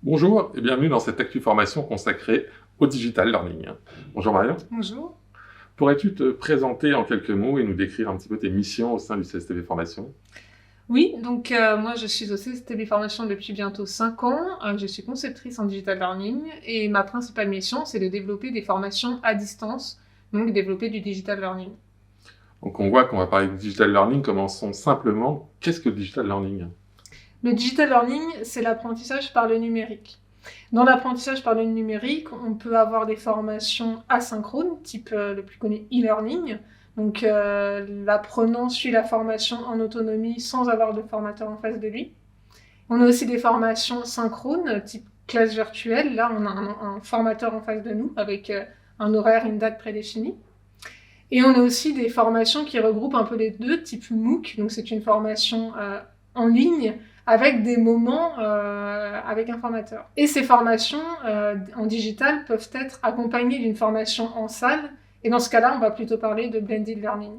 Bonjour et bienvenue dans cette Actu Formation consacrée au digital learning. Bonjour Marion. Bonjour. Pourrais-tu te présenter en quelques mots et nous décrire un petit peu tes missions au sein du CSTB Formation? Oui, donc moi je suis au CSTB Formation depuis bientôt 5 ans. Je suis conceptrice en digital learning et ma principale mission c'est de développer des formations à distance, donc développer du digital learning. Donc on voit qu'on va parler de digital learning, commençons simplement. Qu'est-ce que le digital learning? Le digital learning, c'est l'apprentissage par le numérique. Dans l'apprentissage par le numérique, on peut avoir des formations asynchrones, type le plus connu e-learning. Donc l'apprenant suit la formation en autonomie sans avoir de formateur en face de lui. On a aussi des formations synchrones, type classe virtuelle. Là, on a un formateur en face de nous avec un horaire, une date prédéfinie. Et on a aussi des formations qui regroupent un peu les deux, type MOOC. Donc c'est une formation en ligne avec des moments avec un formateur. Et ces formations en digital peuvent être accompagnées d'une formation en salle. Et dans ce cas-là, on va plutôt parler de blended learning.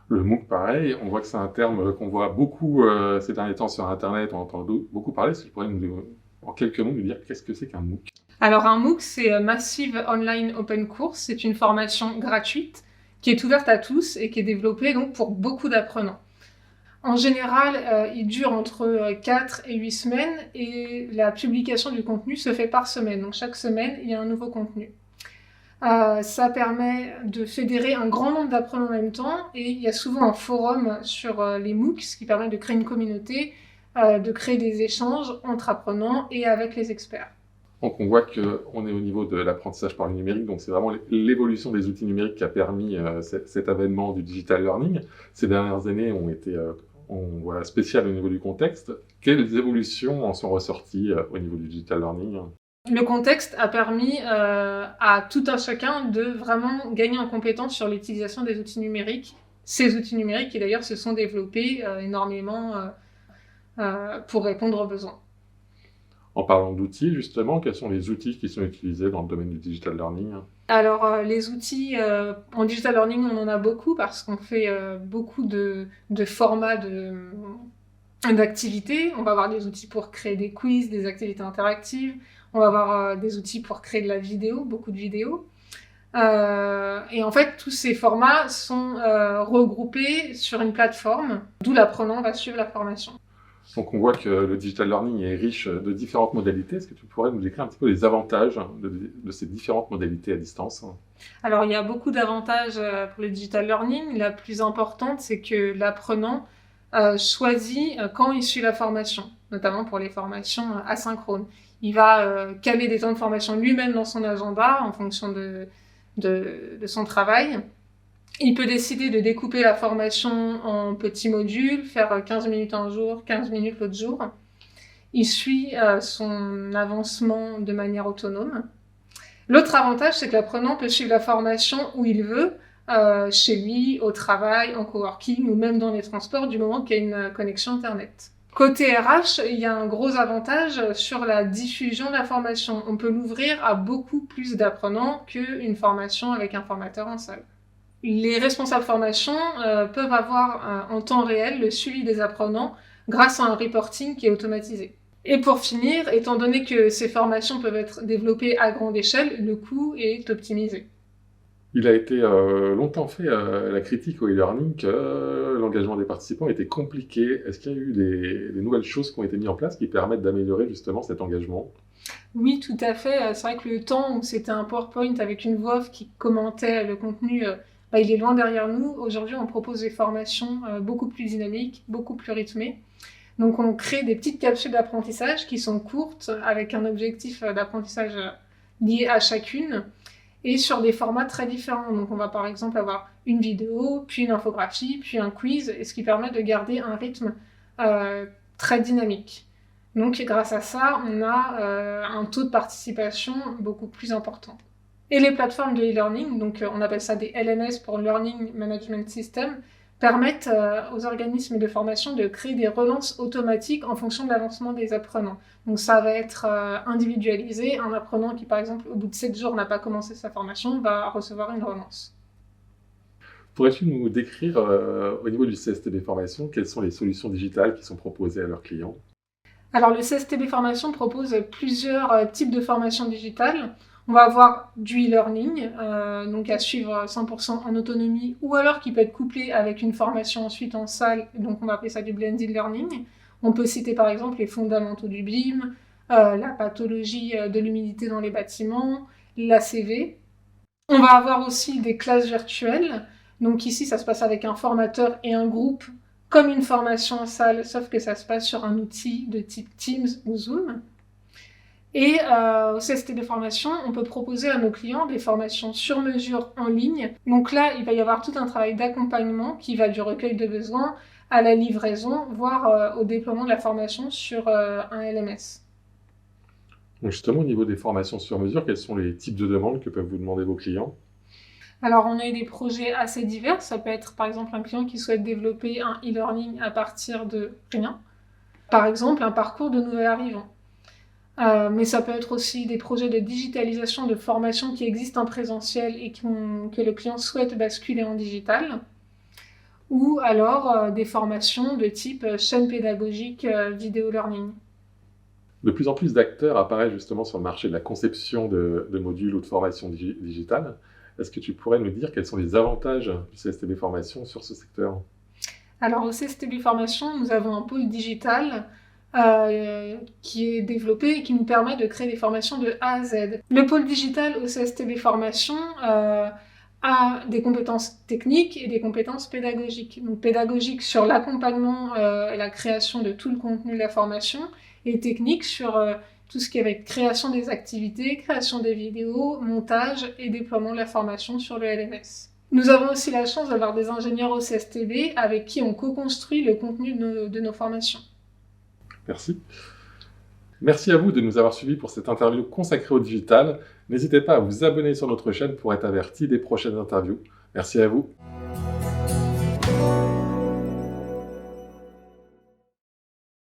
Le MOOC, pareil, on voit que c'est un terme qu'on voit beaucoup ces derniers temps sur Internet, on entend beaucoup parler. Est-ce que tu pourrais en quelques mots nous dire qu'est-ce que c'est qu'un MOOC? Alors un MOOC, c'est Massive Online Open Course. C'est une formation gratuite qui est ouverte à tous et qui est développée donc pour beaucoup d'apprenants. En général, il dure entre 4 et 8 semaines et la publication du contenu se fait par semaine. Donc chaque semaine, il y a un nouveau contenu. Ça permet de fédérer un grand nombre d'apprenants en même temps et il y a souvent un forum sur les MOOC, ce qui permet de créer une communauté, de créer des échanges entre apprenants et avec les experts. Donc on voit qu'on est au niveau de l'apprentissage par le numérique, donc c'est vraiment l'évolution des outils numériques qui a permis cet avènement du digital learning. Ces dernières années ont été on voit spéciales au niveau du contexte. Quelles évolutions en sont ressorties au niveau du digital learning? Le contexte a permis à tout un chacun de vraiment gagner en compétence sur l'utilisation des outils numériques. Ces outils numériques qui d'ailleurs se sont développés énormément pour répondre aux besoins. En parlant d'outils, justement, quels sont les outils qui sont utilisés dans le domaine du digital learning? Alors, les outils en digital learning, on en a beaucoup parce qu'on fait beaucoup de formats d'activités. On va avoir des outils pour créer des quiz, des activités interactives. On va avoir des outils pour créer de la vidéo, beaucoup de vidéos. Et en fait, tous ces formats sont regroupés sur une plateforme, d'où l'apprenant va suivre la formation. Donc on voit que le digital learning est riche de différentes modalités. Est-ce que tu pourrais nous décrire un petit peu les avantages de ces différentes modalités à distance? Alors, il y a beaucoup d'avantages pour le digital learning. La plus importante, c'est que l'apprenant choisit quand il suit la formation, notamment pour les formations asynchrones. Il va caler des temps de formation lui-même dans son agenda en fonction de son travail. Il peut décider de découper la formation en petits modules, faire 15 minutes un jour, 15 minutes l'autre jour. Il suit son avancement de manière autonome. L'autre avantage, c'est que l'apprenant peut suivre la formation où il veut, chez lui, au travail, en coworking ou même dans les transports, du moment qu'il y a une connexion Internet. Côté RH, il y a un gros avantage sur la diffusion de la formation. On peut l'ouvrir à beaucoup plus d'apprenants qu'une formation avec un formateur en salle. Les responsables formation peuvent avoir en temps réel le suivi des apprenants grâce à un reporting qui est automatisé. Et pour finir, étant donné que ces formations peuvent être développées à grande échelle, le coût est optimisé. Il a été longtemps fait la critique au e-learning que l'engagement des participants était compliqué. Est-ce qu'il y a eu des nouvelles choses qui ont été mises en place qui permettent d'améliorer justement cet engagement? Oui, tout à fait. C'est vrai que le temps où c'était un PowerPoint avec une voix off qui commentait le contenu, il est loin derrière nous. Aujourd'hui, on propose des formations beaucoup plus dynamiques, beaucoup plus rythmées. Donc, on crée des petites capsules d'apprentissage qui sont courtes, avec un objectif d'apprentissage lié à chacune, et sur des formats très différents. Donc, on va par exemple avoir une vidéo, puis une infographie, puis un quiz, et ce qui permet de garder un rythme très dynamique. Donc, grâce à ça, on a un taux de participation beaucoup plus important. Et les plateformes de e-learning, donc on appelle ça des LMS pour Learning Management System, permettent aux organismes de formation de créer des relances automatiques en fonction de l'avancement des apprenants. Donc ça va être individualisé. Un apprenant qui, par exemple, au bout de 7 jours n'a pas commencé sa formation, va recevoir une relance. Pourrais-tu nous décrire au niveau du CSTB Formation quelles sont les solutions digitales qui sont proposées à leurs clients? Alors, le CSTB Formation propose plusieurs types de formations digitales. On va avoir du e-learning, donc à suivre 100% en autonomie, ou alors qui peut être couplé avec une formation ensuite en salle, donc on va appeler ça du blended learning. On peut citer par exemple les fondamentaux du BIM, la pathologie de l'humidité dans les bâtiments, l'ACV. On va avoir aussi des classes virtuelles. Donc ici, ça se passe avec un formateur et un groupe, comme une formation en salle, sauf que ça se passe sur un outil de type Teams ou Zoom. Et au CSTB Formation, on peut proposer à nos clients des formations sur mesure en ligne. Donc là, il va y avoir tout un travail d'accompagnement qui va du recueil de besoins à la livraison, voire au déploiement de la formation sur un LMS. Donc justement, au niveau des formations sur mesure, quels sont les types de demandes que peuvent vous demander vos clients? Alors, on a eu des projets assez divers. Ça peut être, par exemple, un client qui souhaite développer un e-learning à partir de rien. Par exemple, un parcours de nouvel arrivant. Mais ça peut être aussi des projets de digitalisation de formation qui existent en présentiel et que le client souhaite basculer en digital. Ou alors des formations de type chaîne pédagogique vidéo learning. De plus en plus d'acteurs apparaissent justement sur le marché de la conception de modules ou de formation digitale. Est-ce que tu pourrais nous dire quels sont les avantages du CSTB Formation sur ce secteur? Alors au CSTB Formation, nous avons un pôle digital qui est développé et qui nous permet de créer des formations de A à Z. Le pôle digital au CSTB Formation a des compétences techniques et des compétences pédagogiques. Donc pédagogiques sur l'accompagnement et la création de tout le contenu de la formation, et techniques sur tout ce qui est avec création des activités, création des vidéos, montage et déploiement de la formation sur le LMS. Nous avons aussi la chance d'avoir des ingénieurs au CSTB avec qui on co-construit le contenu de nos formations. Merci. Merci à vous de nous avoir suivis pour cette interview consacrée au digital. N'hésitez pas à vous abonner sur notre chaîne pour être averti des prochaines interviews. Merci à vous.